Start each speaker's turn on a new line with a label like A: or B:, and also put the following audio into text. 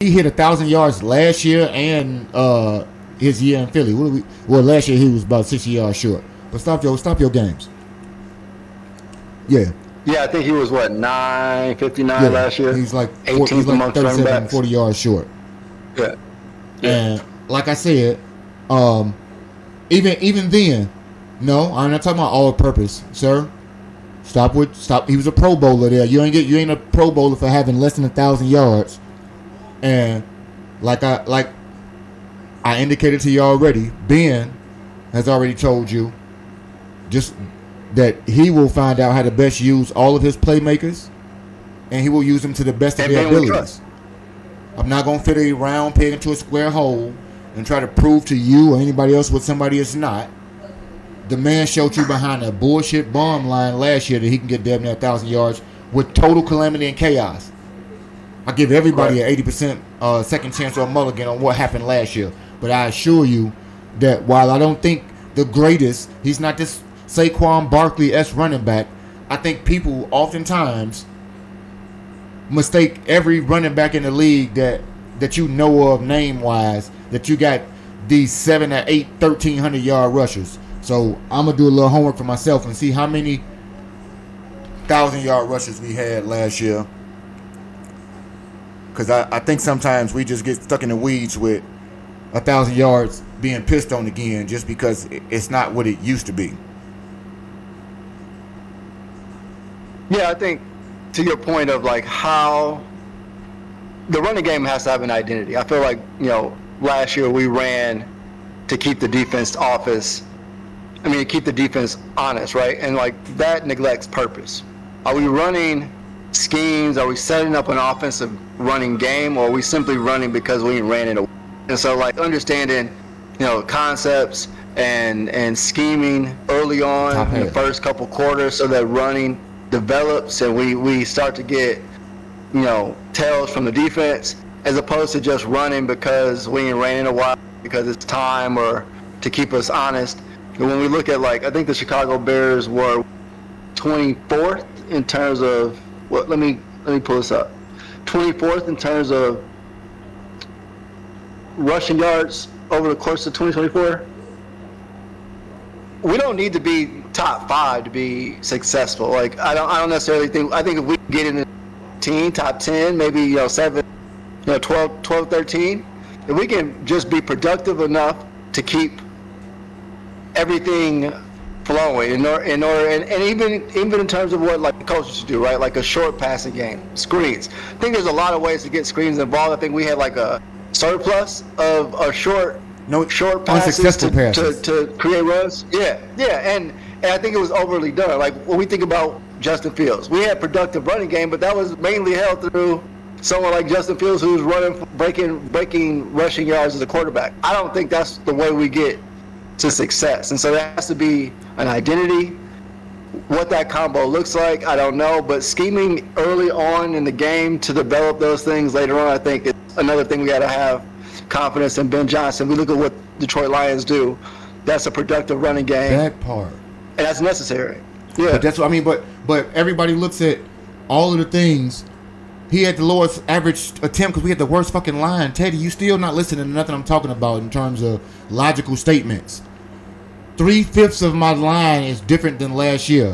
A: he hit 1,000 yards last year and his year in Philly. Last year he was about 60 yards short. But stop your games. Yeah.
B: Yeah, I think he was 959 last year.
A: He's like
B: 37,
A: 40 yards short.
B: Yeah.
A: And like I said, even then, no, I'm not talking about all purpose, sir. Stop. He was a Pro Bowler there. You ain't a Pro Bowler for having less than 1,000 yards. And like I indicated to you already, Ben has already told you just that he will find out how to best use all of his playmakers, and he will use them to the best of their abilities. I'm not going to fit a round peg into a square hole and try to prove to you or anybody else what somebody is not. The man showed you behind a bullshit bomb line last year that he can get damn near 1,000 yards with total calamity and chaos. I give everybody an 80% second chance or a mulligan on what happened last year. But I assure you that while I don't think the greatest, he's not this Saquon Barkley-esque running back, I think people oftentimes mistake every running back in the league that you know of name-wise, that you got these 7 or 8, 1,300-yard rushers. So I'm going to do a little homework for myself and see how many 1,000-yard rushers we had last year. Because I think sometimes we just get stuck in the weeds with 1,000 yards being pissed on again just because it's not what it used to be.
B: Yeah, I think to your point of like how the running game has to have an identity. I feel like, last year we ran to keep the defense keep the defense honest, right? And like that neglects purpose. Are we running schemes? Are we setting up an offensive running game, or are we simply running because we ran it away? And so like understanding, concepts and scheming early on in the first couple quarters so that running develops and we start to get, tells from the defense, as opposed to just running because we ain't ran in a while because it's time or to keep us honest. And when we look at I think the Chicago Bears were 24th in terms of let me pull this up. 24th in terms of rushing yards over the course of 2024. We don't need to be top 5 to be successful. I don't necessarily think. I think if we get in the top 10, maybe 7, 12, 13, if we can just be productive enough to keep everything flowing in order, and even in terms of what the coaches should do, right? Like a short passing game, screens. I think there's a lot of ways to get screens involved. I think we had a surplus of short passes to create runs. Yeah, and I think it was overly done. Like when we think about Justin Fields, we had productive running game, but that was mainly held through someone like Justin Fields who's breaking rushing yards as a quarterback. I don't think that's the way we get to success, and so there has to be an identity. What that combo looks like, I don't know, but scheming early on in the game to develop those things later on, I think it's another thing we got to have confidence in Ben Johnson. We look at what Detroit Lions do. That's a productive running game.
A: That part.
B: And that's necessary. Yeah.
A: But that's what I mean. But everybody looks at all of the things. He had the lowest average attempt because we had the worst fucking line. Teddy, you still not listening to nothing I'm talking about in terms of logical statements. 3/5 of my line is different than last year.